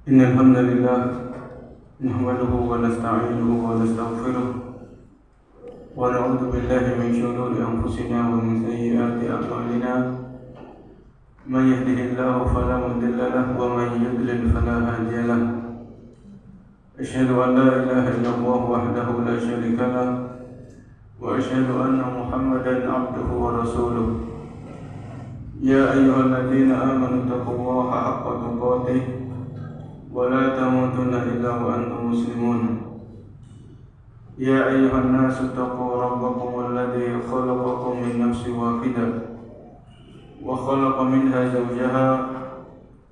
إن الحمد لله نحمده ونستعينه ونستغفره ونعوذ بالله من شرور أنفسنا ومن سيئات أعمالنا من يهده الله فلا مضل له ومن يضلل فلا هادي له أشهد أن لا إله إلا الله وحده لا شريك له وأشهد أن محمدا عبده ورسوله يا أيها الذين آمنوا اتقوا الله حق تقاته ولا تموتن إلا وأنتم مسلمون يا أيها الناس اتقوا ربكم الذي خلقكم من نفس واحدة وخلق منها زوجها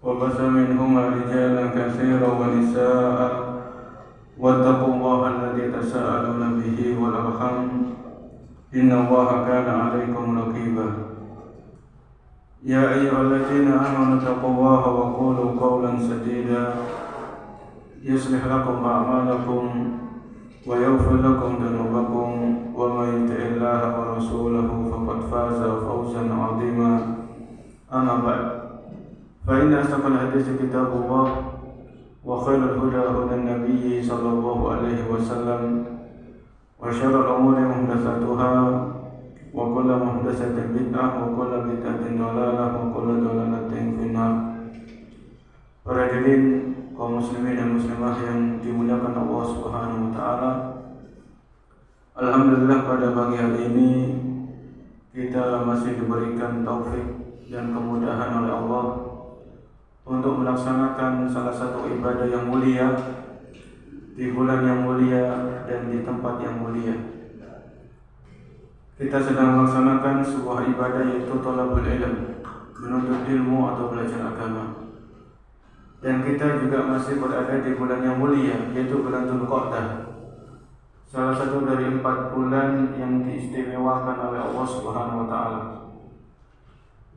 وبث منهما رجالا كثيرا ونساء واتقوا الله الذي تساءلون به والأرحام إن الله كان عليكم رقيبا يا أيها الذين آمنوا اتقوا الله وقولوا قولا سديدا يصلح لكم أعمالكم ويغفر لكم ذنوبكم ومن يطع الله ورسوله فقد فاز فوزا عظيما أما بعد فإن أصدق الحديث كتاب الله وخير الهدى هدى النبي صلى الله عليه وسلم وشر الأمور محدثاتها وكل محدثة بدعة وكل bid'ah ضلالة وكل ضلالة في النار. Para hadirin kaum muslimin dan muslimah yang dimuliakan Allah Subhanahu wa taala. Alhamdulillah pada pagi hari ini kita masih diberikan taufik dan kemudahan oleh Allah untuk melaksanakan salah satu ibadah yang mulia di bulan yang mulia dan di tempat yang mulia. Kita sedang melaksanakan sebuah ibadah yaitu thalabul ilm, menuntut ilmu atau belajar agama. Dan kita juga masih berada di bulan yang mulia yaitu bulan Dzulqa'dah. Salah satu dari 4 bulan yang diistimewakan oleh Allah Subhanahu wa taala.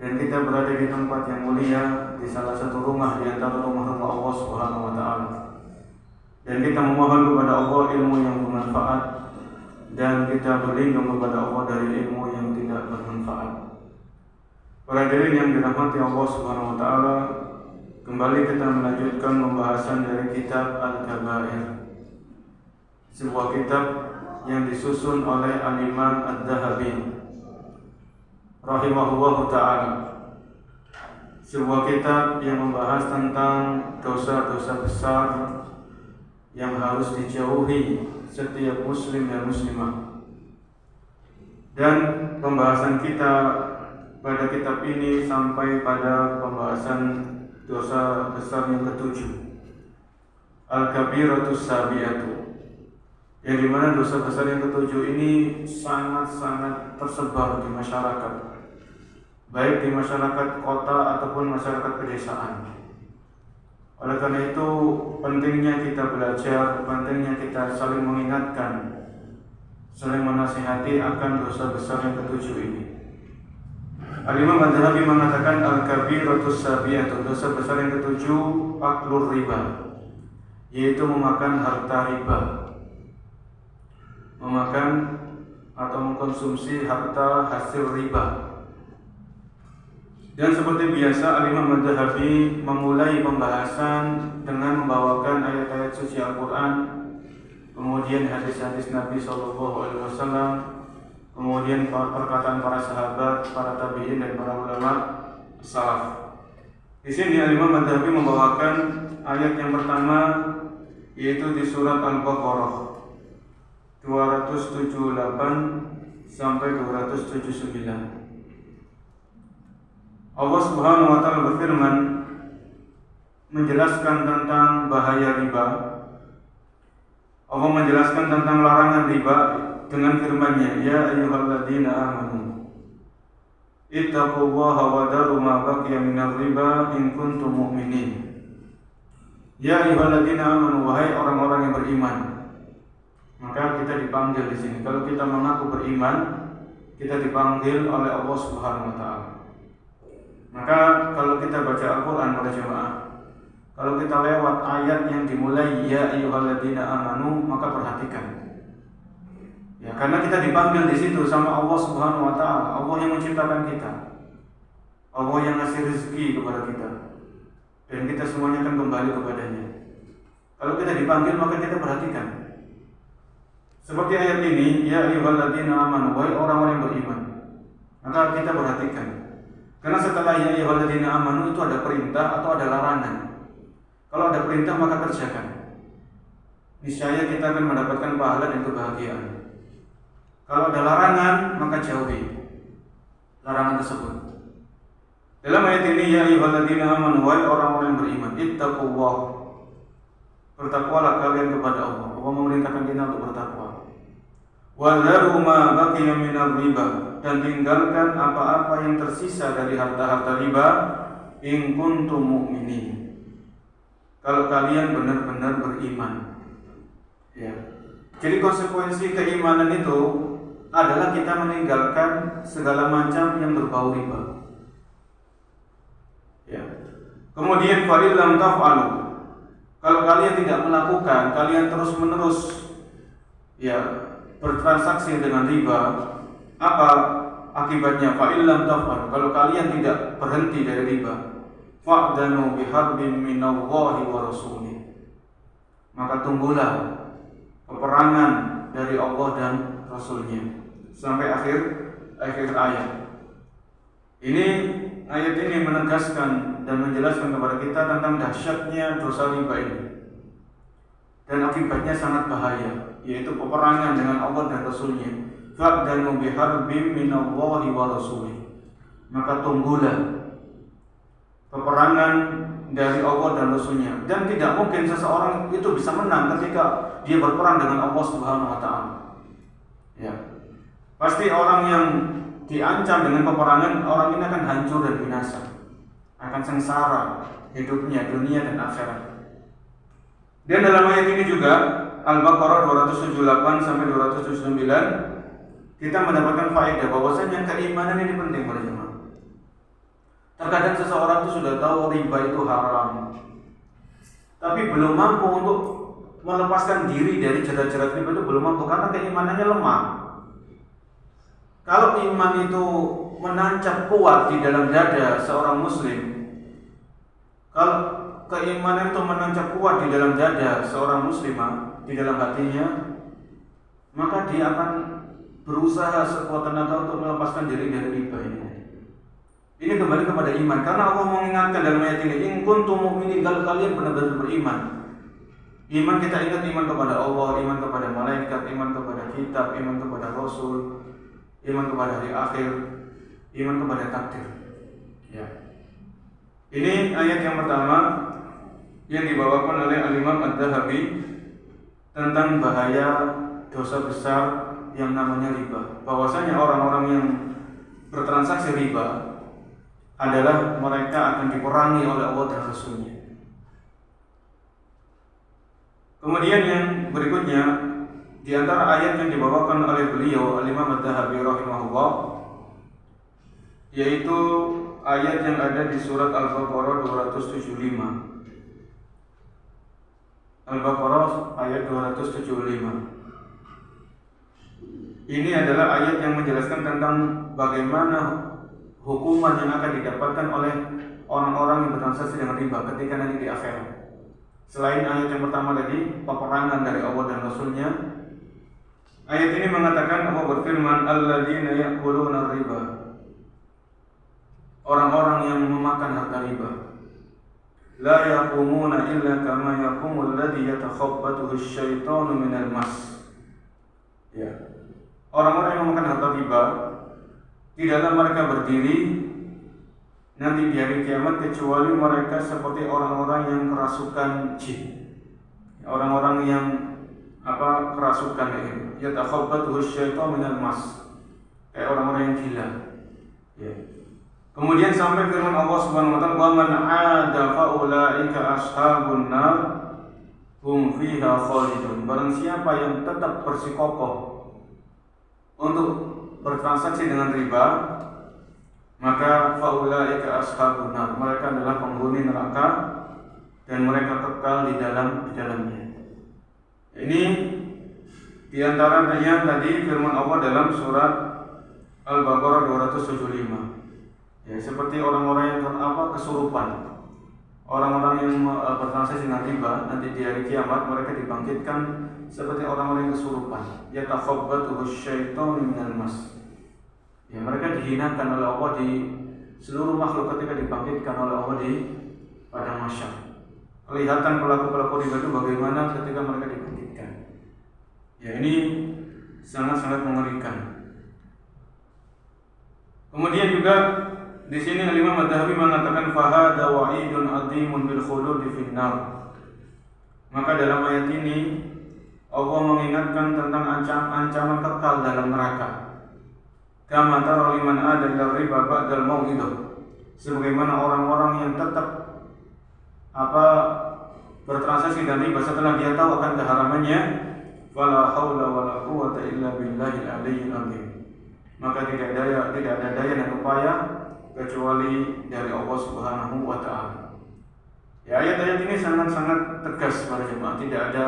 Dan kita berada di tempat yang mulia, di salah satu rumah di antara rumah-rumah Allah Subhanahu wa taala. Dan kita memohon kepada Allah ilmu yang bermanfaat dan kita berlindung kepada Allah dari ilmu yang tidak bermanfaat. Para hadirin yang dirahmati Allah Subhanahu wa taala, kembali kita melanjutkan pembahasan dari kitab Al-Kabair. Sebuah kitab yang disusun oleh Al-Imam Adz-Dzahabi rahimahullahu taala. Sebuah kitab yang membahas tentang dosa-dosa besar yang harus dijauhi setiap muslim dan muslimah. Dan pembahasan kita pada kitab ini sampai pada pembahasan dosa besar yang ketujuh, Al-Kabiratus Sabi'atu, yang dimana dosa besar yang ketujuh ini sangat-sangat tersebar di masyarakat, baik di masyarakat kota ataupun masyarakat pedesaan. Oleh karena itu pentingnya kita belajar, pentingnya kita saling mengingatkan, saling menasihati akan dosa besar yang ketujuh ini. Al-Imam Adz-Dzahabi mengatakan Al-Kabiratus Sabi'atu, dosa besar yang ketujuh, aklur riba, yaitu memakan harta riba, memakan atau mengkonsumsi harta hasil riba. Dan seperti biasa Al-Imam Adz-Dzahabi memulai pembahasan dengan membawakan ayat-ayat suci Al-Quran, kemudian hadis-hadis Nabi SAW, kemudian perkataan para sahabat, para tabi'in dan para ulama salaf. Di sini Al-Imam Adz-Dzahabi membawakan ayat yang pertama, yaitu di surat Al-Baqarah 278 sampai 279. Allah Subhanahu wa taala berfirman menjelaskan tentang bahaya riba. Allah menjelaskan tentang larangan riba dengan firman-Nya, ya ayyuhalladzina amanu ittaqullaha wa daru ma baqiya minar riba in kuntum mu'minin. Ya ayyuhalladzina amanu, wahai orang-orang yang beriman. Maka kita dipanggil di sini. Kalau kita mengaku beriman, kita dipanggil oleh Allah Subhanahu wa taala. Maka kalau kita baca Al-Quran pada jemaah, kalau kita lewat ayat yang dimulai ya ayyuhalladzina amanu, maka perhatikan. Ya, karena kita dipanggil di situ sama Allah Subhanahu wa taala, Allah yang menciptakan kita. Allah yang ngasih rezeki kepada kita. dan kita semuanya akan kembali kepadanya. Kalau kita dipanggil maka kita perhatikan. Seperti ayat ini, ya ayyuhalladzina amanu, wahai orang-orang yang beriman. Maka kita perhatikan. Karena setelah ya ayyuhalladzina amanu itu ada perintah atau ada larangan. Kalau ada perintah maka kerjakan. Niscaya kita akan mendapatkan pahala dan kebahagiaan. Kalau ada larangan maka jauhi larangan tersebut. Dalam ayat ini, ya ayyuhalladzina amanu, wahai orang-orang yang beriman, ittaqullah, bertakwalah kalian kepada Allah. Allah memerintahkan kita untuk bertakwa. Wa dharu ma baqiya minar riba, dan tinggalkan apa-apa yang tersisa dari harta-harta riba, in kuntum mu'minin, kalau kalian benar-benar beriman. Ya. Jadi konsekuensi keimanan itu adalah kita meninggalkan segala macam yang berbau riba. Ya. Kemudian fa illam taf'alu, kalau kalian tidak melakukan, kalian terus-menerus ya bertransaksi dengan riba, apa akibatnya? Fa illam taf'alu, kalau kalian tidak berhenti dari riba, fa'danu biharbin minallahi wa rasulih, maka tunggulah peperangan dari Allah dan Rasulnya. Sampai akhir ayat. Ini ayat ini menegaskan dan menjelaskan kepada kita tentang dahsyatnya dosa riba ini. Dan akibatnya sangat bahaya, yaitu peperangan dengan Allah dan Rasulnya. Fa'danu biharbin minallahi wa rasulih, maka tunggulah peperangan dari Allah dan Rasulnya. Dan tidak mungkin seseorang itu bisa menang ketika dia berperang dengan Allah Subhanahu wa ta'ala. Ya. Pasti orang yang diancam dengan peperangan, orang ini akan hancur dan binasa, akan sengsara hidupnya, dunia dan akhirat. Dan dalam ayat ini juga Al-Baqarah 278 sampai 279 kita mendapatkan faedah bahwasanya keimanan ini penting pada jemaah. Terkadang seseorang itu sudah tahu riba itu haram, tapi belum mampu untuk melepaskan diri dari jerat-jerat riba, itu belum mampu karena keimanannya lemah. Kalau iman itu menancap kuat di dalam dada seorang muslim, kalau keimanan itu menancap kuat di dalam dada seorang muslimah, di dalam hatinya, maka dia akan berusaha sekuat tenaga untuk melepaskan diri dari riba ini. Ini kembali kepada iman, karena Allah mengingatkan dalam ayat ini, in kuntum mu'minin, kalau kalian benar-benar beriman. Iman, kita ingat iman kepada Allah, iman kepada malaikat, iman kepada kitab, iman kepada Rasul, iman kepada hari akhir, iman kepada takdir. Ya. Ini ayat yang pertama yang dibawakan oleh Al-Imam Ad-Dhahabi tentang bahaya dosa besar yang namanya riba. Bahwasanya orang-orang yang bertransaksi riba adalah mereka akan diperangi oleh Allah dan Rasulnya. Kemudian yang berikutnya, di antara ayat yang dibawakan oleh beliau Al-Imam Ad-Dhahabi rahimahullah, yaitu ayat yang ada di surat Al-Baqarah 275. Al-Baqarah ayat 275. Ini adalah ayat yang menjelaskan tentang bagaimana hukuman yang akan didapatkan oleh orang-orang yang bertransaksi dengan riba ketika nanti di akhirat. Selain ayat yang pertama tadi, peperangan dari Allah dan Rasulnya, ayat ini mengatakan, Allah berfirman, alladzina ya'kuluna riba, orang-orang yang memakan harta riba, la yaqumuna illa kama yaqumul ladzi yatakhabbathu asyaitanu minal mas. Ya. Orang-orang yang memakan harta riba, tidaklah mereka berdiri nanti di hari kiamat kecuali mereka seperti orang-orang yang kerasukan jin, orang-orang yang kerasukan itu. Yatakhabbathu asyaitanu minal mas, kayak orang-orang yang gila. Ya. Kemudian sampai firman Allah Subhanahu wa taala, "Wa man 'ada fa ulaika ashabun nar hum fiha khalidun." Barang siapa yang tetap bersikokoh untuk bertransaksi dengan riba, maka fa ulaika ashabun nar, mereka adalah penghuni neraka dan mereka kekal di dalamnya. Ini di antaranya tadi firman Allah dalam surat Al-Baqarah 275. Ya, seperti orang-orang yang kesurupan. orang-orang yang bertransaksi dengan riba nanti di hari kiamat mereka dibangkitkan seperti orang-orang yang kesurupan. Yatakhabbathu asyaitanu minal mas. Ya, mereka dihinakan oleh Allah di seluruh makhluk ketika dibangkitkan oleh Allah di padang mahsyar. Kelihatan pelaku-pelaku riba itu bagaimana ketika mereka dibangkitkan. Ya, ini sangat-sangat mengerikan. Kemudian juga di sini Imam Adz-Dzahabi mengatakan fahada wa'idun 'adzimun bil khuludi finnar. Maka dalam ayat ini Allah mengingatkan tentang ancaman kekal dalam neraka. Kama tara liman ada ila riba ba'dal mau'idah. Sebagaimana orang-orang yang tetap bertransaksi dan riba setelah dia tahu akan keharamannya, wala haula wala quwwata illa billahil aliyyil azim. Maka tidak ada daya dan upaya kecuali dari Allah Subhanahu wa taala. Ya, ayat-ayat ini sangat-sangat tegas para jemaah, tidak ada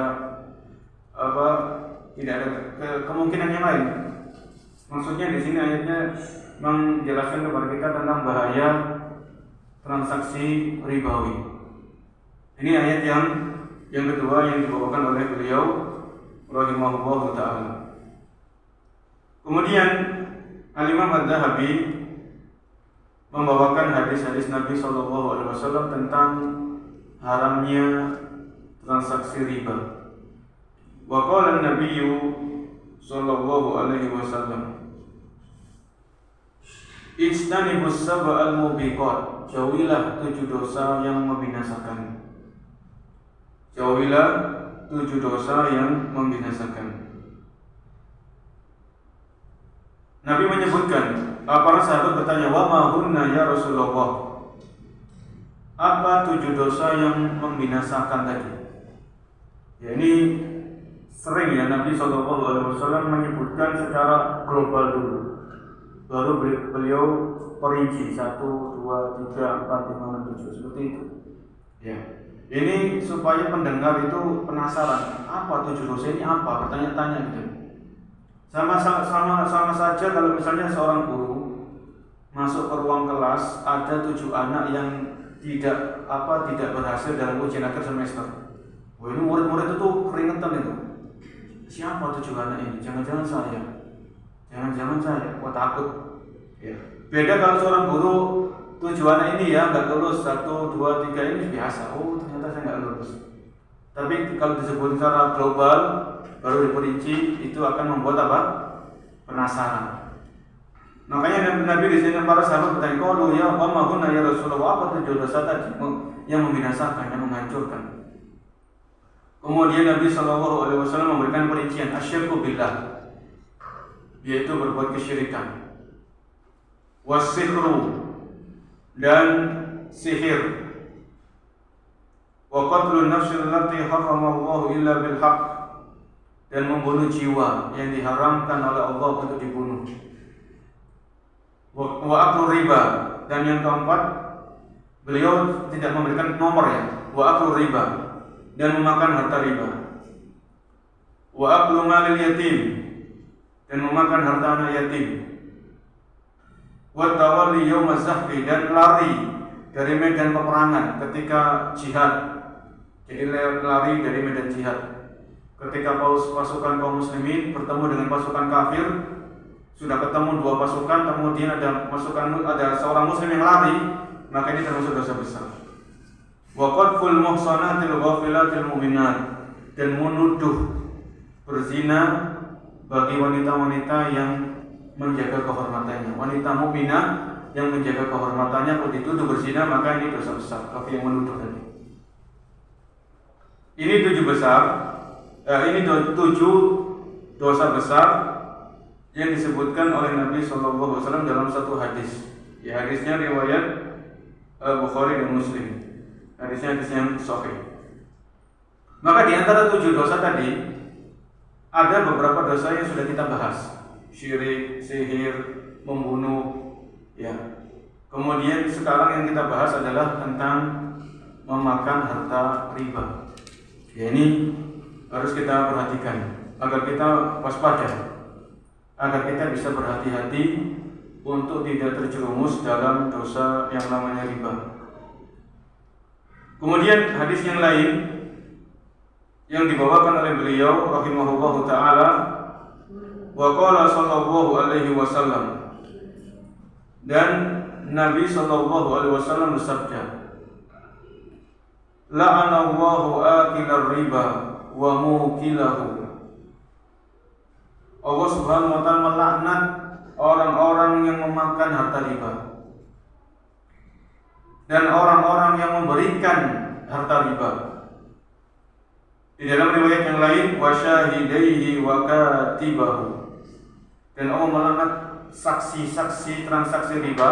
kemungkinan yang lain. Maksudnya di sini ayatnya menjelaskan kepada kita tentang bahaya transaksi ribawi. Ini ayat yang kedua yang dibawakan oleh beliau rahimahullahu taala. Kemudian Al-Imam Adz-Dzahabi membawakan hadis-hadis Nabi SAW tentang haramnya transaksi riba. Wa qala an-nabiy sallallahu alaihi wasallam, ijtanibus sab'al mubiqat, jauhilah 7 dosa yang membinasakan. Jauhilah 7 dosa yang membinasakan. Nabi menyebutkan, para sahabat bertanya, wa ma hunna ya Rasulullah? Apa 7 dosa yang membinasakan tadi? Ya, ini sering ya Nabi SAW menyebutkan secara global dulu, baru beliau perinci 1, 2, 3, 4, 5, 6, 7 seperti itu. Ya, ini supaya pendengar itu penasaran, apa 7 dosa ini apa? Bertanya-tanya gitu. Sama saja kalau misalnya seorang guru masuk ke ruang kelas, ada 7 anak yang tidak berhasil dalam ujian akhir semester. Wah, ini murid-murid itu keringetan itu. Siapa 7 anak ini? Jangan-jangan saya. Jangan-jangan saya. Wah, takut. Ya. Beda kalau seorang guru 7 anak ini ya nggak lulus, 1, 2, 3 ini biasa. Oh, ternyata saya nggak lulus. Tapi kalau disebut secara global, baru diperinci, itu akan membuat apa? Penasaran. Makanya Nabi di sini para sahabat bertanya, "Qalu ya wa ma hunna ya Rasulullah?" Apa 7 dosa tadi yang membinasakan, yang menghancurkan? Kemudian Nabi SAW memberikan perincian, asyirku billah, yaitu berbuat kesyirikan, wasihru, dan sihir, wa qatlun nafsil allati harramallahu illa bil haqq, dan membunuh jiwa yang diharamkan oleh Allah untuk dibunuh, wa aklu riba, dan yang keempat beliau tidak memberikan nomor ya, wa aklu riba, dan memakan harta riba, wa aklu malil yatim, dan memakan harta anak yatim, wa tawalli yaumaz zahfi, dan lari dari medan peperangan ketika jihad. Jadi lari dari medan jihad ketika pasukan kaum muslimin bertemu dengan pasukan kafir, sudah ketemu 2 pasukan, kemudian ada seorang muslim yang lari, maka ini termasuk dosa besar. Wa qadful muhsanatil ghafilatil mu'minat, dan menuduh berzina bagi wanita-wanita yang menjaga kehormatannya. Wanita mukminah yang menjaga kehormatannya kalau dituduh berzina, maka ini dosa besar. Tapi yang menuduh tadi. Ini 7 besar. Ini 7 dosa besar yang disebutkan oleh Nabi SAW dalam satu hadis. Ya, hadisnya riwayat Bukhari dan Muslim. Hadisnya yang sahih. Maka di antara 7 dosa tadi ada beberapa dosa yang sudah kita bahas. Syirik, sihir, membunuh, ya. Kemudian sekarang yang kita bahas adalah tentang memakan harta riba. Ya, ini harus kita perhatikan agar kita waspada, agar kita bisa berhati-hati untuk tidak terjerumus dalam dosa yang namanya riba. Kemudian hadis yang lain yang dibawakan oleh beliau rahimahullahu taala, wa qala sallallahu alaihi wasallam, dan Nabi sallallahu alaihi wasallam bersabda, la'anallahu akilar riba wa mukilahu. Allah Subhanahu wa taala melaknat orang-orang yang memakan harta riba dan orang-orang yang memberikan harta riba. Di dalam riwayat yang lain, wa syahidaihi wa katibahu, dan Allah melaknat saksi-saksi transaksi riba,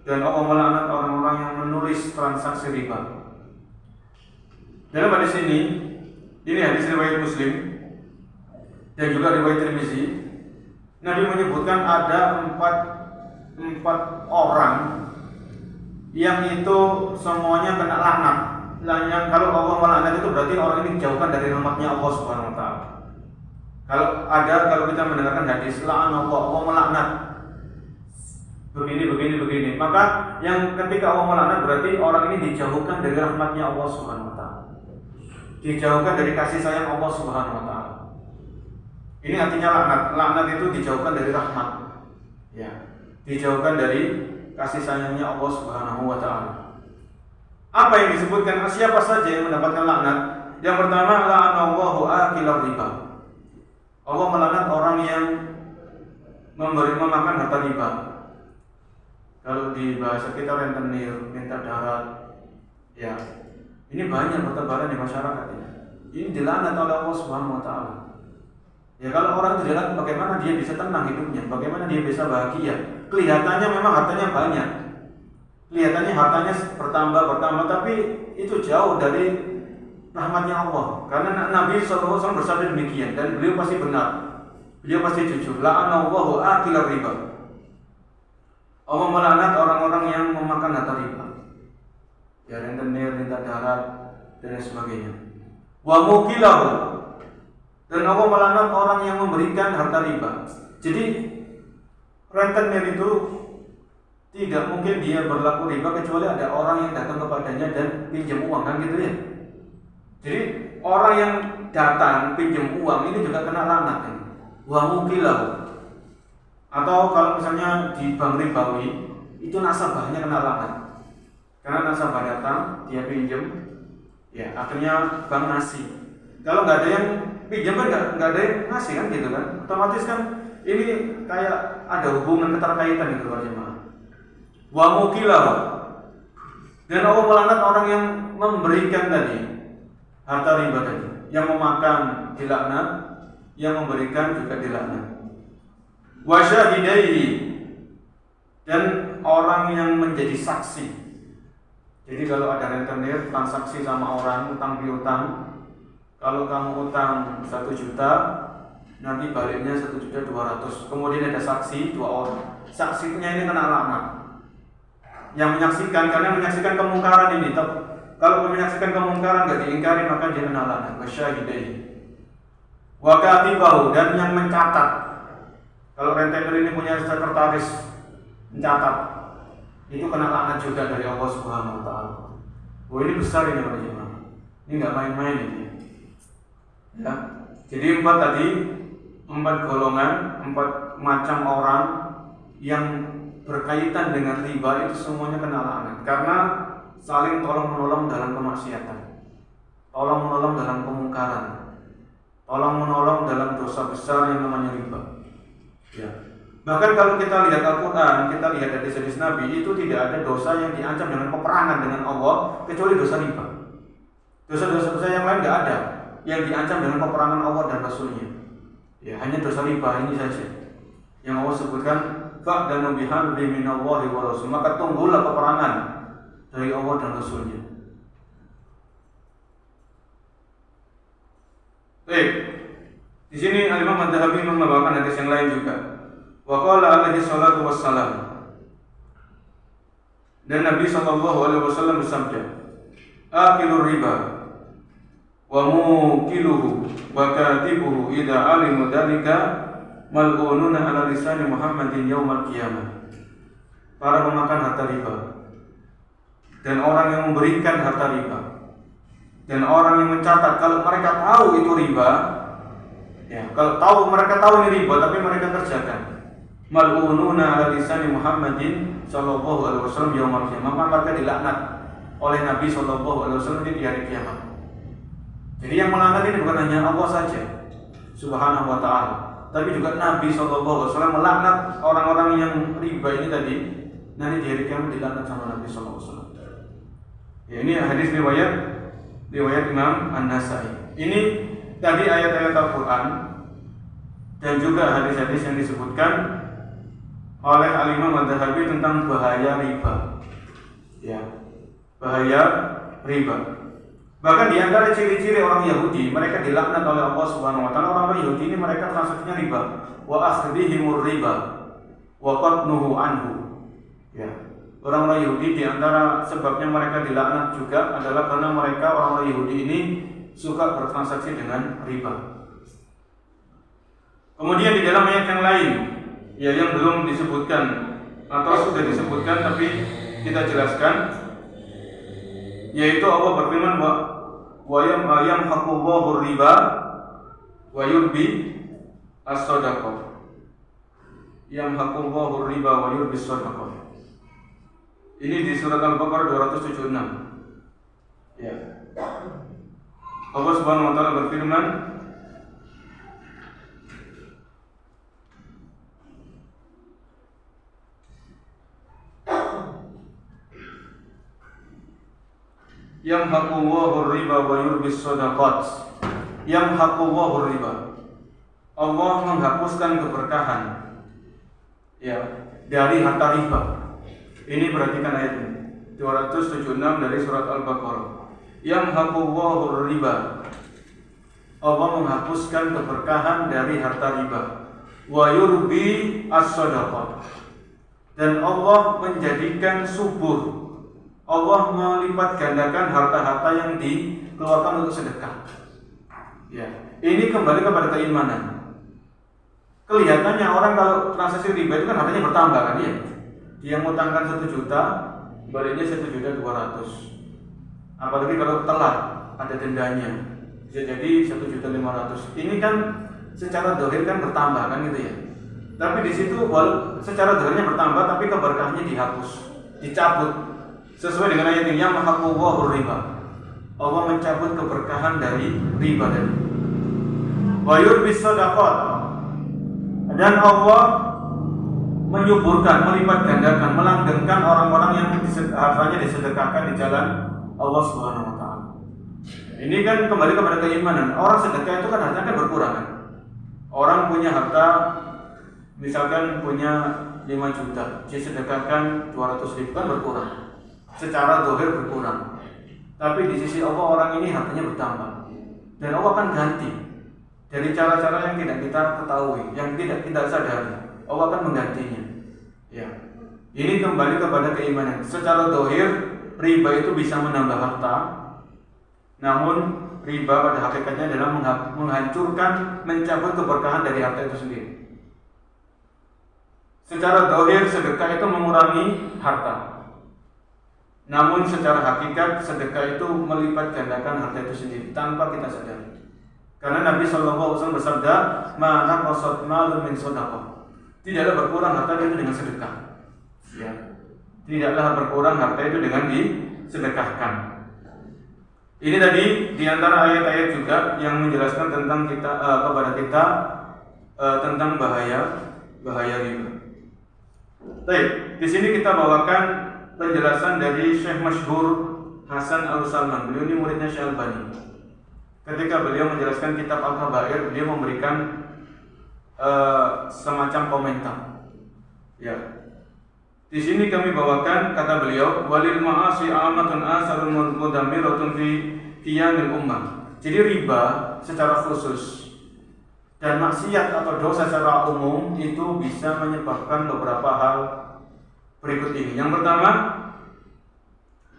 dan Allah melaknat orang-orang yang menulis transaksi riba. Dalam hadis ini hadis riwayat Muslim dan juga riwayat Tirmizi, Nabi menyebutkan ada empat orang yang itu semuanya kena laknat. Yang kalau Allah melaknat itu berarti orang ini dijauhkan dari rahmatnya Allah Subhanahu wa taala. Kalau kita mendengarkan hadis la'anallah, Allah melaknat begini, maka yang ketika Allah melaknat berarti orang ini dijauhkan dari rahmatnya Allah Subhanahu wa taala, dijauhkan dari kasih sayang Allah Subhanahu wa taala. Ini artinya laknat. Laknat itu dijauhkan dari rahmat, ya, dijauhkan dari kasih sayangnya Allah Subhanahu wa taala. Apa yang disebutkan? Siapa saja yang mendapatkan laknat? Yang pertama, la'anallahu akilar riba. Allah melaknat orang yang memakan harta riba. Kalau di bahasa kita rentenir, minta darat, ya, ini banyak bertebaran di masyarakat ini. Ini dilaknat oleh Allah Subhanahu wa taala. Ya, kalau orang itu dilaknat, bagaimana dia bisa tenang hidupnya? Bagaimana dia bisa bahagia? Kelihatannya memang hartanya banyak. Kelihatannya hartanya bertambah, tapi itu jauh dari rahmatnya Allah. Karena Nabi SAW bersabda demikian, dan beliau pasti benar. Beliau pasti jujur. La'anallahu akilar riba. Allah melaknat orang-orang yang memakan harta riba. Ya, rentenir, minta darat, dan sebagainya. Wa mukilahu, dan Allah melaknat orang yang memberikan harta riba. Jadi rentenir itu tidak mungkin dia berlaku riba kecuali ada orang yang datang kepadanya dan pinjam uang, kan gitu ya. Jadi orang yang datang pinjam uang ini juga kena laknat, kan? Wa mukilahu. Atau kalau misalnya di bank ribawi itu nasabahnya kena laknat. Karena nasabah datang, dia pinjam, ya akhirnya bank ngasih. Kalau nggak ada yang pinjam kan nggak ada yang ngasih, kan gitu kan. Otomatis kan ini kayak ada hubungan keterkaitan gitu Pak jemaah. Wa mukilahu, dan Allah melaknat orang yang memberikan tadi harta riba tadi, yang memakan dilaknat, yang memberikan juga dilaknat. Wa syahidaihi, dan orang yang menjadi saksi. Jadi kalau ada rentenir transaksi sama orang utang piutang, kalau kamu utang 1 juta, nanti baliknya 1.200.000. Kemudian ada saksi 2 orang. Saksinya ini kena laknat. Yang menyaksikan, karena menyaksikan kemungkaran ini. Kalau menyaksikan kemungkaran enggak diingkari, maka dia kena laknat. Wasyahidaihi. Wa katibahu, dan yang mencatat. Kalau rentenir ini punya sekretaris mencatat, itu kena laknat juga dari Allah Subhanahu wa taala. Oh, ini besar ini Pak jemaah. Ini enggak main-main ini. Ya. Jadi 4 golongan, 4 macam orang yang berkaitan dengan riba itu semuanya kena laknat karena saling tolong-menolong dalam kemaksiatan, tolong-menolong dalam kemungkaran, tolong-menolong dalam dosa besar yang namanya riba. Ya. Bahkan kalau kita lihat Al-Quran, kita lihat dari hadis Nabi, itu tidak ada dosa yang diancam dengan peperangan dengan Allah kecuali dosa riba. Dosa-dosa yang lain tidak ada yang diancam dengan peperangan Allah dan Rasulnya. Ya, hanya dosa riba ini saja yang Allah sebutkan, fa'danu biharbin minallahi wa rasul, maka tunggulah peperangan dari Allah dan Rasulnya. Baik, di sini Imam Adz-Dzahabi membawakan hadis yang lain juga. Wa qala alaihi salatu wassalam, dan Nabi sallallahu alaihi wasallam bersabda, akilur riba wa mukiluhu wa katibuhu idza alimu dzalika mal'ununa ala lisani Muhammadin yaumal qiyamah. Para pemakan harta riba dan orang yang memberikan harta riba, dan orang yang mencatat. Kalau mereka tahu itu riba, ya, kalau mereka tahu ini riba tapi mereka kerjakan, mal'ununa ala lisani Muhammadin sallallahu alaihi wasallam yaumil qiyamah, maka mereka dilaknat oleh Nabi sallallahu alaihi wasallam di hari kiamat. Jadi yang melaknat ini bukan hanya Allah saja subhanahu wa ta'ala, tapi juga Nabi sallallahu alaihi wasallam melaknat orang-orang yang riba ini tadi, nanti di hari kiamat dilaknat sama Nabi sallallahu alaihi wasallam. Ya, ini hadis riwayat Imam An-Nasai. Ini tadi ayat-ayat Al-Quran dan juga hadis-hadis yang disebutkan oleh Al-Imam Adz-Dzahabi tentang bahaya riba. Ya, bahaya riba. Bahkan di antara ciri-ciri orang Yahudi, mereka dilaknat oleh Allah Subhanahu wa taala. Orang Yahudi ini mereka transaksinya riba, wa akhdihimur riba wa qatnuhu anhu. Ya. Orang-orang Yahudi di antara sebabnya mereka dilaknat juga adalah karena mereka orang-orang Yahudi ini suka bertransaksi dengan riba. Kemudian di dalam ayat yang lain, ya, yang belum disebutkan atau sudah disebutkan tapi kita jelaskan, yaitu Allah berfirman wa yamhaqullahu riba wa yurbi as-shadaqah. Yamhaqullahu riba wa yurbi as-shadaqah. Ini di surat Al-Baqarah 276. Ya. Allah Subhanahu wa taala berfirman, Yamhaqullahu riba wa yurbis shadaqat. Yamhaqullahu riba. Allah menghapuskan keberkahan, ya, dari harta riba. Ini perhatikan ayat ini 276 dari surat Al-Baqarah. Yamhaqullahu riba. Allah menghapuskan keberkahan dari harta riba. Wa yurbi as-shadaqah. Dan Allah menjadikan subur. Allah melipat gandakan harta-harta yang dikeluarkan untuk sedekah. Ya, ini kembali kepada keimanan. Kelihatannya orang kalau transaksi riba itu kan hartanya bertambah kan ya. Dia ngutangkan 1 juta, baliknya 1.200.000. Apalagi kalau telat ada dendanya, bisa jadi 1.500.000. Ini kan secara dohir kan bertambah kan gitu ya. Tapi di situ secara dohirnya bertambah, tapi keberkahannya dihapus, dicabut. Sesuai dengan ayat ini, yamhaqullahu riba. Allah mencabut keberkahan dari riba tadi. Wa yurbis shadaqat. Dan Allah menyuburkan, melipat gandakan, melanggengkan orang-orang yang hartanya disedekahkan di jalan Allah Subhanahu wa taala. Ini kan kembali kepada keimanan. Orang sedekah itu kan hartanya kan berkurang kan. Orang punya harta, misalkan punya 5 juta, disedekahkan 200.000 kan berkurang. Secara zahir berkurang. Tapi di sisi Allah orang ini hartanya bertambah. Dan Allah akan ganti dari cara-cara yang tidak kita ketahui, yang tidak kita sadari. Allah akan menggantinya. Ya. Ini kembali kepada keimanan. Secara zahir riba itu bisa menambah harta. Namun riba pada hakikatnya adalah menghancurkan, mencabut keberkahan dari harta itu sendiri. Secara zahir sedekah itu mengurangi harta. Namun secara hakikat sedekah itu melipat gandakan harta itu sendiri tanpa kita sadari. Karena Nabi SAW bersabda, "Ma naqasat malun min shadaqah." Tidaklah berkurang harta itu dengan sedekah. Ya. Tidaklah berkurang harta itu dengan disedekahkan. Ini tadi diantara ayat-ayat juga yang menjelaskan tentang kepada kita tentang bahaya riba. Baik, di sini kita bawakan penjelasan dari Syekh Masyhur Hasan Al-Salman. Beliau ini muridnya Syekh Al-Bani. Ketika beliau menjelaskan kitab Al-Kabair, beliau memberikan semacam komentar. Ya. Di sini kami bawakan kata beliau, walil ma'asi amatun asarun mudammiratun fi qiyamil ummah. Jadi riba secara khusus dan maksiat atau dosa secara umum itu bisa menyebabkan beberapa hal berikut ini. Yang pertama,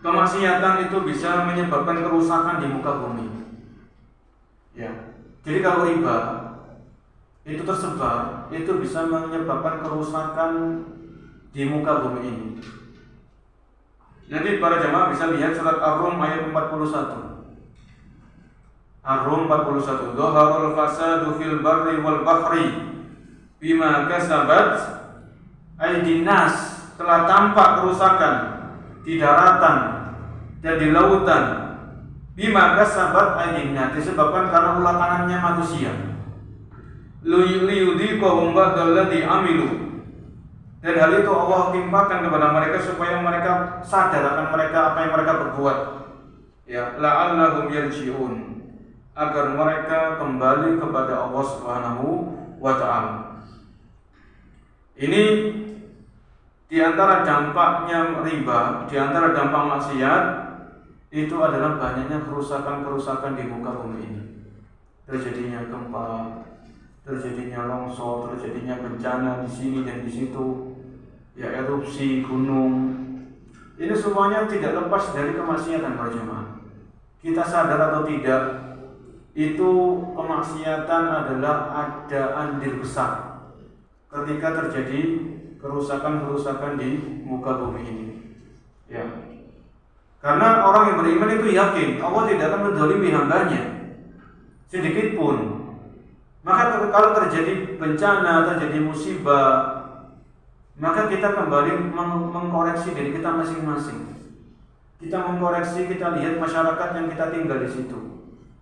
kemaksiatan itu bisa menyebabkan kerusakan di muka bumi. Ya. Jadi kalau riba itu tersebar, itu bisa menyebabkan kerusakan di muka bumi ini. Nanti para jemaah bisa lihat surat Ar-Rum ayat 41. Ar-Rum 41. Dhaharul fasadu fil barri wal bahri bima kasabat aydin nas. Telah tampak kerusakan di daratan dan di lautan bima kasabat aydin nas, disebabkan karena ulah tangannya manusia. Liyudhiqahum ba'dalladzi amilu. Dan hal itu Allah timpakan kepada mereka supaya mereka sadar akan mereka apa yang mereka berbuat. Ya, la'allahum yarji'un, agar mereka kembali kepada Allah Subhanahu wa taala. Ini di antara dampaknya riba, di antara dampak maksiat itu adalah banyaknya kerusakan-kerusakan di muka bumi ini. Terjadinya gempa, terjadinya longsor, terjadinya bencana di sini dan di situ, ya erupsi gunung. Ini semuanya tidak lepas dari kemaksiatan para jemaah. Kita sadar atau tidak, itu kemaksiatan adalah ada andil besar ketika terjadi kerusakan-kerusakan di muka bumi ini. Ya. Karena orang yang beriman itu yakin Allah tidak akan menzalimi hambanya sedikit pun. Maka kalau terjadi bencana, terjadi musibah, maka kita kembali mengkoreksi diri kita masing-masing. Kita mengkoreksi, kita lihat masyarakat yang kita tinggal di situ.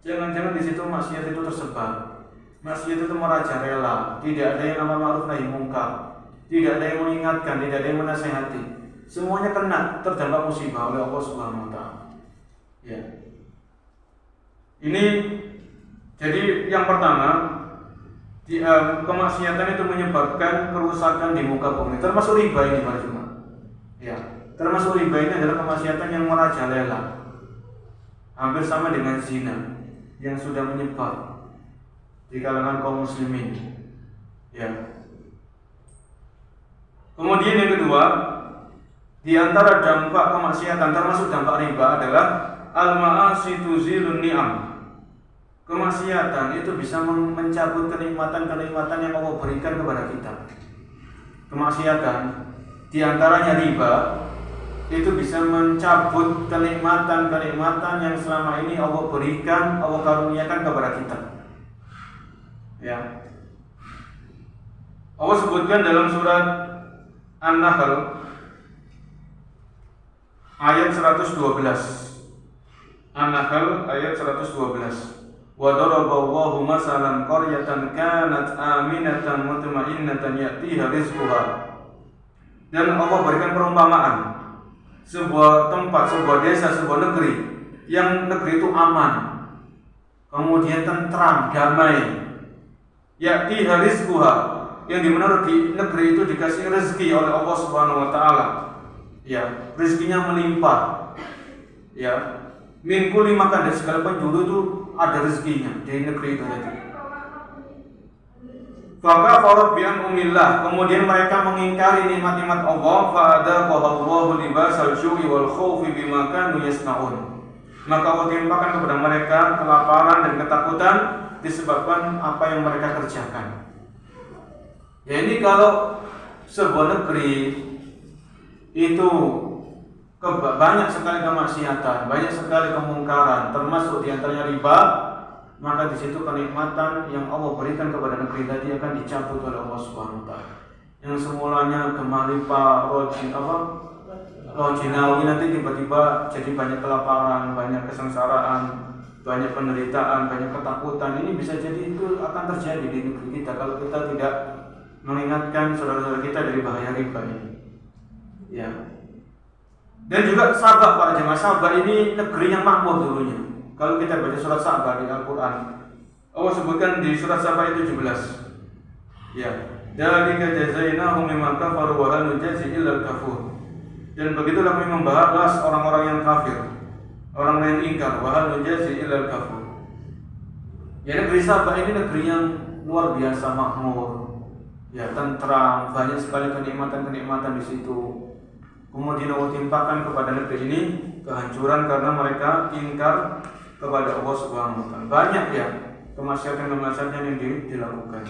Jangan-jangan di situ maksiat itu tersebar. Maksiat itu merajalela, tidak ada yang amar ma'ruf nahi munkar, tidak ada yang mengingatkan, tidak ada yang menasihati. Semuanya kena terdampak musibah oleh Allah Subhanahu wa taala. Ya. Ini jadi yang pertama, kemaksiatan itu menyebabkan kerusakan di muka bumi, termasuk riba ini para jemaah. Ya, termasuk riba ini adalah kemaksiatan yang merajalela, hampir sama dengan zina yang sudah menyebar di kalangan kaum muslimin. Ya. Kemudian yang kedua, di antara dampak kemaksiatan termasuk dampak riba adalah al-ma'asi tuzilun ni'am. Kemaksiatan itu bisa mencabut kenikmatan-kenikmatan yang Allah berikan kepada kita. Kemaksiatan di antaranya riba itu bisa mencabut kenikmatan-kenikmatan yang selama ini Allah berikan, Allah karuniakan kepada kita. Ya. Allah sebutkan dalam surat An-Nahl ayat 112. An-Nahl ayat 112. Wa daraballahu masalan qaryatan kanat aminatan mutmainnatan ya'tiha rizquha. Dan Allah berikan perumpamaan sebuah tempat, sebuah desa, sebuah negeri yang negeri itu aman, kemudian tentram, damai. Ya'tiha rizquha, yang dimana di negeri itu dikasih rezeki oleh Allah Subhanahu wa taala. Ya, rezekinya melimpah. Ya, min kulli makan, dari segala penjuru itu ada rezekinya di negeri itu tadi. Faka farat bi'an umillah, kemudian mereka mengingkari nikmat-nikmat Allah. Fa'adaqahallahu libasal syu'i wal khawfi bima kanu yasna'un. Maka Allah timpakan kepada mereka kelaparan dan ketakutan disebabkan apa yang mereka kerjakan. Ya, ini kalau sebuah negeri itu banyak sekali kemaksiatan, banyak sekali kemungkaran, termasuk diantaranya riba, maka di situ kenikmatan yang Allah berikan kepada negeri tadi akan dicabut oleh Allah Subhanahu wa taala. Yang semulanya gemalipa, rojinawi, nanti tiba-tiba jadi banyak kelaparan, banyak kesengsaraan, banyak penderitaan, banyak ketakutan. Ini bisa jadi itu akan terjadi di negeri kita kalau kita tidak mengingatkan saudara-saudara kita dari bahaya riba ini. Ya. Dan juga Sabah, para jemaah, Sabah ini negeri yang makmur dulunya. Kalau kita baca surat Sabah di Al-Quran, Allah sebutkan di surat Sabah itu 17. Ya, dzalika jazainahum mimma kafaru wa hal nujzi illa al-kafur. Dan begitulah kami membalas orang-orang yang kafir, orang yang ingkar, wa hal nujzi illa al-kafur. Ya, negeri Sabah ini negeri yang luar biasa makmur. Ya, tentram, banyak sekali kenikmatan-kenikmatan di situ. Kemudian Allah timpakan kepada negeri ini kehancuran karena mereka ingkar kepada Allah Subhanahu wa taala. Banyak ya kemaksiatan-kemaksiatan yang dilakukan.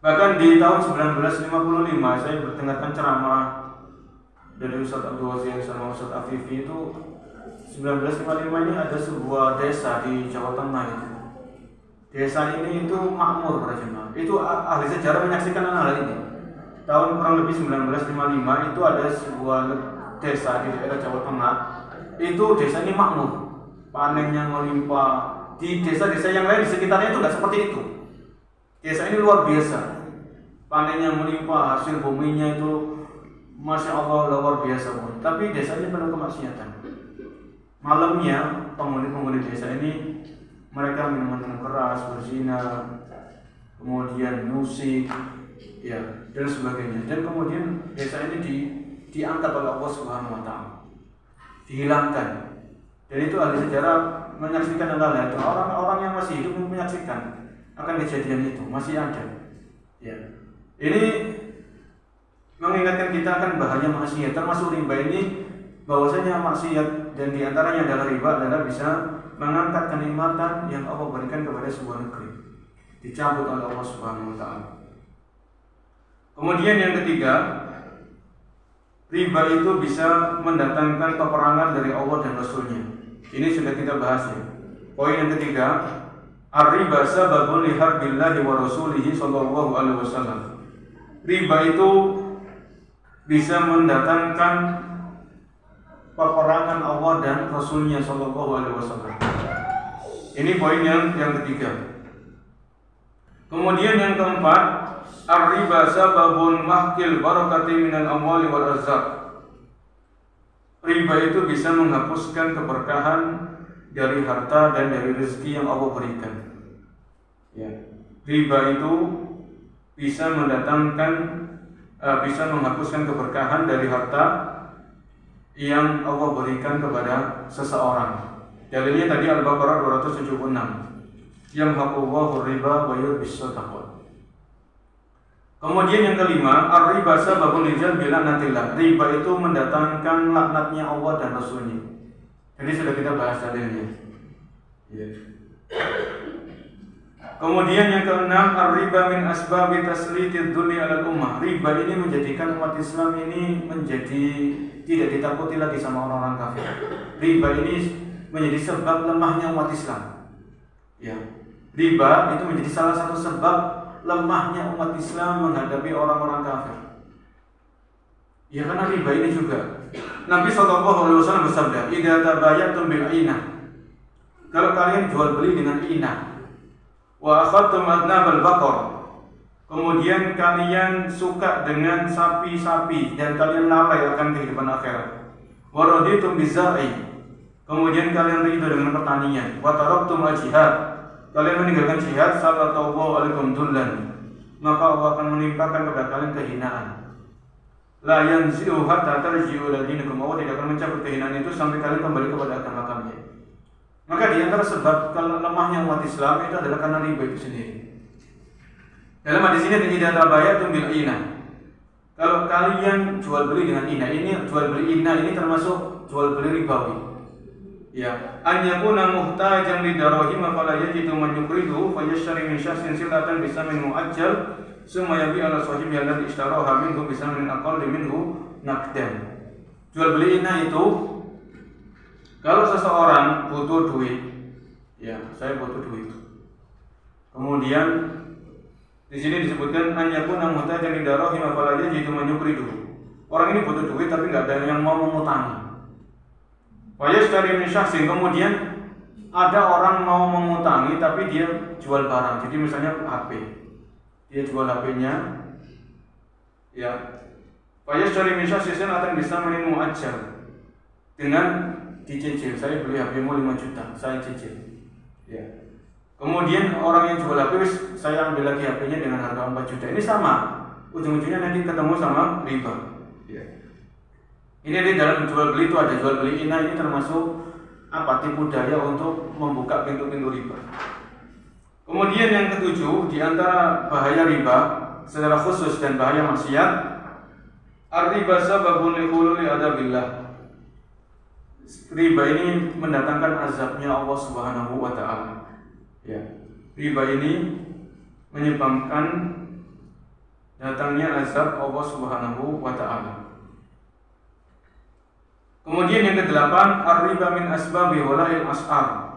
Bahkan di tahun 1955 saya berdengarkan ceramah dari Ustaz Abdul Wazir sama Ustaz Afifi itu 1955 ini ada sebuah desa di Jawa Tengah itu. Desa ini itu makmur para jemaah. Itu ahli sejarah menyaksikan hal ini. Tahun kurang lebih 1955 itu ada sebuah desa di daerah Jawa Tengah. Itu desa ini makmur, panennya melimpah. Di desa-desa yang lain di sekitarnya itu nggak seperti itu. Desa ini luar biasa, panennya melimpah, hasil buminya itu Masya Allah luar biasa pun. Tapi desa ini penuh kemaksiatan. Malamnya penghuni desa ini mereka minum keras, berzina, kemudian musik, ya dan sebagainya. Dan kemudian desa ini diangkat oleh Allah Subhanahu Wa Taala, dihilangkan. Dan itu ahli sejarah menyaksikan hal-hal itu. Orang-orang yang masih hidup menyaksikan akan kejadian itu, masih ada. Ya, ini mengingatkan kita akan bahaya maksiat. Termasuk riba ini, bahwasanya maksiat dan diantaranya adalah riba adalah bisa mengangkat kenikmatan yang Allah berikan kepada sebuah negeri, dicabut oleh Allah Subhanahu Wa Taala. Kemudian yang ketiga, riba itu bisa mendatangkan peperangan dari Allah dan Rasulnya. Ini sudah kita bahas ya. Poin yang ketiga, ar-riba sababun li harbillahi wa rasulihi sallallahu alaihi wasallam. Riba itu bisa mendatangkan peperangan Allah dan Rasulnya sallallahu alaihi wasallam. Ini poin yang ketiga. Kemudian yang keempat, ar-riba sababun mahkil barakati minal amwali wal arzaq. Riba itu bisa menghapuskan keberkahan dari harta dan dari rezeki yang Allah berikan. Ya. Riba itu bisa bisa menghapuskan keberkahan dari harta yang Allah berikan kepada seseorang. Dalilnya tadi Al-Baqarah 276. Yamhaqullahu riba wa yurbis shadaqah. Kemudian yang kelima, ar-riba sababun lijal bila'natillah. Riba itu mendatangkan laknatnya Allah dan Rasulnya. Jadi sudah kita bahas dalilnya. Ya. Kemudian yang keenam, ar-riba min asbabi taslitid dunya 'alal ummah. Riba ini menjadikan umat Islam ini menjadi tidak ditakuti lagi sama orang-orang kafir. Riba ini menjadi sebab lemahnya umat Islam. Ya. Riba itu menjadi salah satu sebab lemahnya umat Islam menghadapi orang-orang kafir. Ya karena riba ini juga. Nabi SAW bersabda, "Idza tabayatum bil inah." Kalau kalian jual beli dengan inah, wa akhadtum adnabal baqar. Kemudian kalian suka dengan sapi-sapi dan kalian lalai akan kehidupan akhirat. Wa raditum bizar'i. Kemudian kalian ridho dengan pertanian. Wa taraktum al-jihad. Kalian meninggalkan jihad, sallallahu alaikum dullan, maka Allah akan menimpakan kepada kalian kehinaan. La yanzi'u hatta tarji'u ila dinikum. Allah tidak akan mencabut kehinaan itu sampai kalian kembali kepada agama kalian. Maka di antara sebab lemahnya umat Islam itu adalah karena riba itu sendiri. Dalam hadis ini tidak ada bayatum bil inah. Kalau kalian jual beli dengan inah, ini jual beli inah ini termasuk jual beli ribawi. Ya, an yakuna muhtajan li darahim fala yajidu man yuqridu fa yashtari min shakhsin silatan bisamin muajjal summa yabi ala sahibi alladhi ishtaraha minhu bisamin aqall minhu naqdan. Jual beli inah itu kalau seseorang butuh duit, ya, saya butuh duit. Kemudian di sini disebutkan an yakuna muhtajan li darahim fala yajidu man yuqridu. Orang ini butuh duit tapi enggak ada yang mau mengutangi. Wayashtari min syakhsin, kemudian ada orang mau mengutangi tapi dia jual barang. Jadi misalnya HP, dia jual HP-nya, ya. Wayashtari min syakhsin akan bisa menimu ajal dengan dicicil. Saya beli HP-mu 5 juta, saya cicil. Ya. Kemudian orang yang jual HP, saya ambil lagi HP-nya dengan harga 4 juta. Ini sama, ujung-ujungnya nanti ketemu sama riba. Ya. Ini di dalam jual beli itu ada jual beli inah, ini termasuk tipu daya untuk membuka pintu-pintu riba. Kemudian yang ketujuh, di antara bahaya riba secara khusus dan bahaya maksiat, ar-riba sababun li hululi adabillah. Riba ini mendatangkan azabnya Allah Subhanahu wa taala. Ya. Riba ini menyebabkan datangnya azab Allah Subhanahu wa taala. Kemudian yang kedelapan, ar-riba min asbabi wala'il as'ar.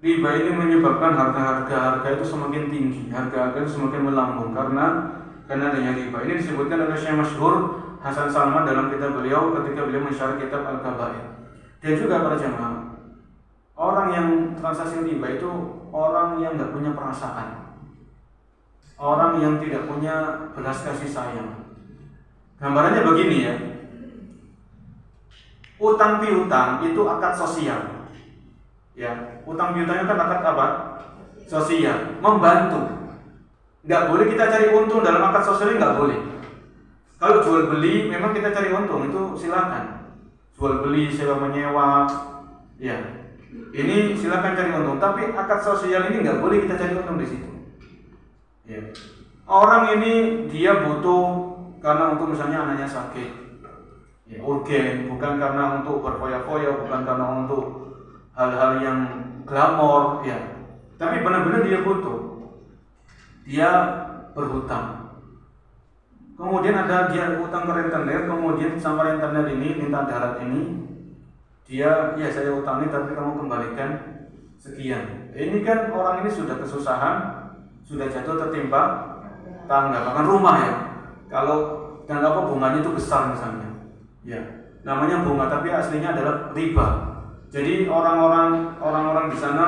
Riba ini menyebabkan harga itu semakin tinggi, harga itu semakin melambung karena adanya riba. Ini disebutkan oleh Syekh Masyhur Hasan Salman dalam kitab beliau ketika beliau mensyarah kitab Al-Kabair. Dan juga para jamaah, orang yang transaksi riba itu orang yang nggak punya perasaan, orang yang tidak punya belas kasih sayang. Gambarannya begini ya, utang piutang itu akad sosial. Ya, utang piutang itu kan akad apa? Sosial, membantu. Nggak boleh kita cari untung dalam akad sosial ini, nggak boleh. Kalau jual beli memang kita cari untung, itu silakan. Jual beli, sewa menyewa, ya. Ini silakan cari untung, tapi akad sosial ini nggak boleh kita cari untung di situ. Ya. Orang ini dia butuh karena untuk misalnya anaknya sakit, ya, urgen, bukan karena untuk berfoya-foya, bukan karena untuk hal-hal yang glamor, ya. Tapi benar-benar dia butuh, dia berhutang. Kemudian ada dia utang ke rentenir, kemudian sama rentenir ini minta darat ini, dia ya saya utangi tapi kamu kembalikan sekian. Ini kan orang ini sudah kesusahan, sudah jatuh tertimpa tangga, bahkan rumah ya. Kalau dan apa bunganya itu besar misalnya, ya namanya bunga tapi aslinya adalah riba. Jadi orang-orang di sana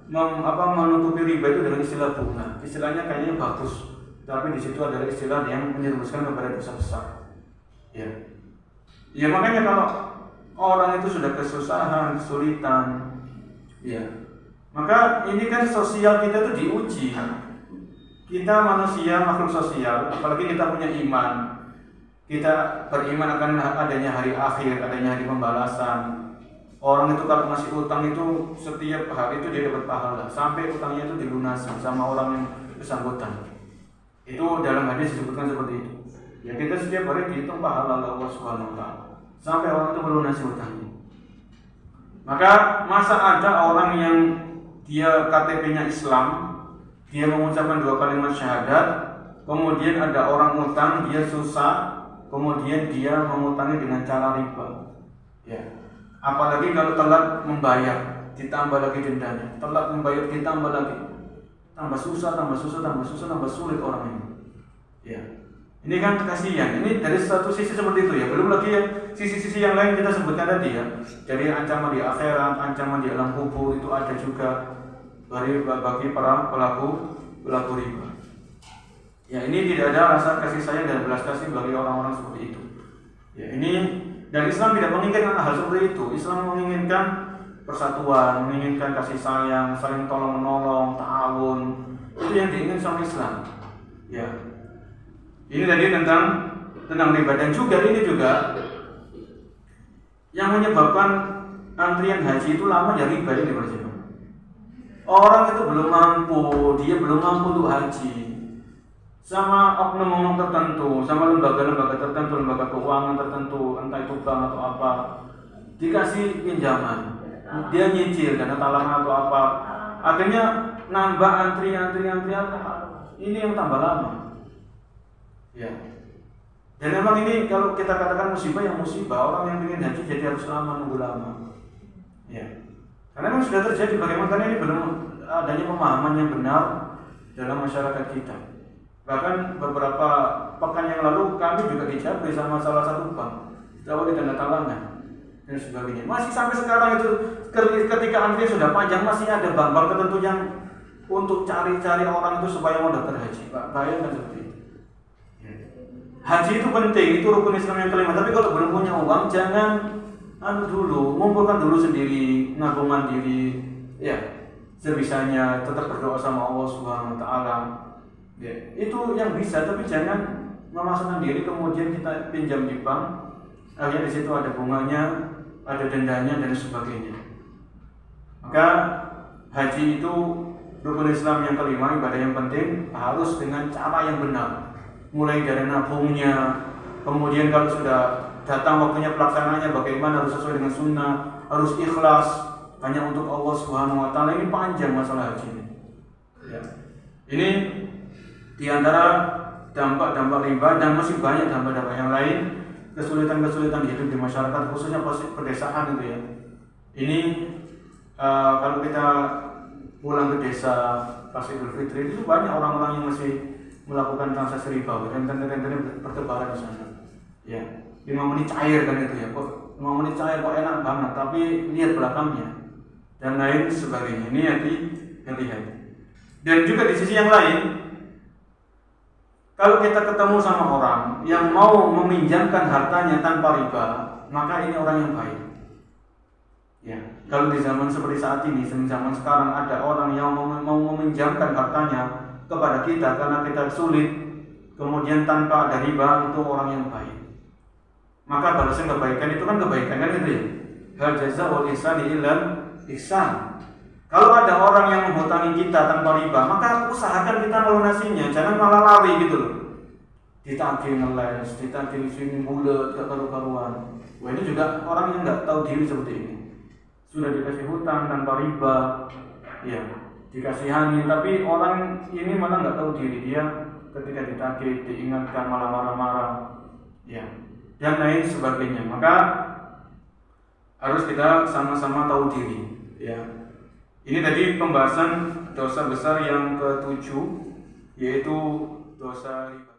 menutupi riba itu dengan istilah bunga. Istilahnya kayaknya bagus, tapi di situ adalah istilah yang menjerumuskan kepada dosa besar. Ya, ya makanya kalau orang itu sudah kesusahan, kesulitan, ya maka ini kan sosial kita itu diuji. Kita manusia makhluk sosial, apalagi kita punya iman. Kita beriman akan adanya hari akhir, adanya hari pembalasan. Orang itu kalau masih utang itu setiap hari itu dia dapat pahala sampai utangnya itu dilunasi sama orang yang bersangkutan. Itu dalam hadis disebutkan seperti itu. Ya kita setiap hari dihitung pahala Allah Subhanahu wa taala sampai orang itu melunasi utangnya. Maka masa ada orang yang dia KTP-nya Islam, dia mengucapkan 2 kalimat syahadat, kemudian ada orang utang, dia susah, kemudian dia mengutangi dengan cara riba. Ya. Apalagi kalau telat membayar, ditambah lagi dendanya. Telat membayar ditambah lagi. Tambah susah, tambah sulit orang ini. Ya. Ini kan kasihan. Ini dari satu sisi seperti itu ya. Belum lagi ya sisi-sisi yang lain kita sebutkan tadi ya. Jadi ancaman di akhirat, ancaman di alam kubur itu ada juga bagi para pelaku riba. Ya, ini tidak ada rasa kasih sayang dan belas kasih bagi orang-orang seperti itu. Ya, ini dan Islam tidak menginginkan hal seperti itu. Islam menginginkan persatuan, menginginkan kasih sayang, saling tolong menolong, ta'awun. Itu yang diinginkan sama Islam. Ya. Ini tadi tentang riba dan juga ini juga yang menyebabkan antrian haji itu lama ya riba ini berarti. Orang itu belum mampu, dia belum mampu untuk haji. Sama oknum tertentu, sama lembaga-lembaga tertentu, lembaga keuangan tertentu, entah itu bank atau apa, dikasih pinjaman, dia nyicil dana talangan atau apa, akhirnya nambah antrian, ini yang tambah lama. Ya. Dan memang ini kalau kita katakan musibah yang musibah, orang yang ingin haji jadi harus nunggu lama. Ya. Karena memang sudah terjadi bagaimana karena ini belum adanya pemahaman yang benar dalam masyarakat kita. Bahkan beberapa pekan yang lalu kami juga dijabri sama salah satu bank, dawali dana talangan dan sebagainya. Masih sampai sekarang itu ketika antrian sudah panjang masih ada bank-bank tertentu yang untuk cari-cari orang itu supaya mau daftar haji. Pak, bayangkan seperti itu. Haji itu penting, itu rukun Islam yang kelima. Tapi kalau belum punya uang jangan dulu, ngumpulkan dulu sendiri, nabung mandiri, ya sebisanya, tetap berdoa sama Allah Subhanahu wa taala. Ya, itu yang bisa, tapi jangan memasukkan diri kemudian kita pinjam di bank, akhirnya di situ ada bunganya, ada dendanya dan sebagainya. Maka haji itu rukun Islam yang kelima, ibadah yang penting harus dengan cara yang benar. Mulai dari nabungnya, kemudian kalau sudah datang waktunya pelaksanaannya bagaimana, harus sesuai dengan sunnah, harus ikhlas hanya untuk Allah Subhanahu wa taala. Ini panjang masalah haji ini. Ya. Ini di antara dampak-dampak riba dan masih banyak dampak-dampak yang lain kesulitan-kesulitan hidup di masyarakat, khususnya pedesaan itu ya. Ini kalau kita pulang ke desa pas Idul Fitri itu banyak orang-orang yang masih melakukan transaksi riba, renten-rentennya bertebaran di sana. Ya, 5 menit cair kan itu ya, kok 5 menit cair kok enak banget, tapi lihat belakangnya dan lain sebagainya. Ini yang lihat. Dan juga di sisi yang lain, kalau kita ketemu sama orang yang mau meminjamkan hartanya tanpa riba, maka ini orang yang baik. Ya, kalau di zaman seperti saat ini, zaman sekarang ada orang yang mau meminjamkan hartanya kepada kita karena kita sulit, kemudian tanpa ada riba, itu orang yang baik. Maka balasan kebaikan itu kan kebaikan kan itu ya. Hal jazaa'ul ihsani illal ihsan. Kalau ada orang yang menghutangi kita tanpa riba, maka usahakan kita melunasinya, jangan malah lari gitu loh. Ditagih ngeles, ditagih sini bulat, gak karu-karuan. Wah, ini juga orang yang nggak tahu diri seperti ini. Sudah dikasih hutang tanpa riba, ya dikasihani, tapi orang ini malah nggak tahu diri, dia ketika ditagih diingatkan malah marah-marah, ya dan lain sebagainya. Maka harus kita sama-sama tahu diri, ya. Ini tadi pembahasan dosa besar yang ke-7, yaitu dosa riba.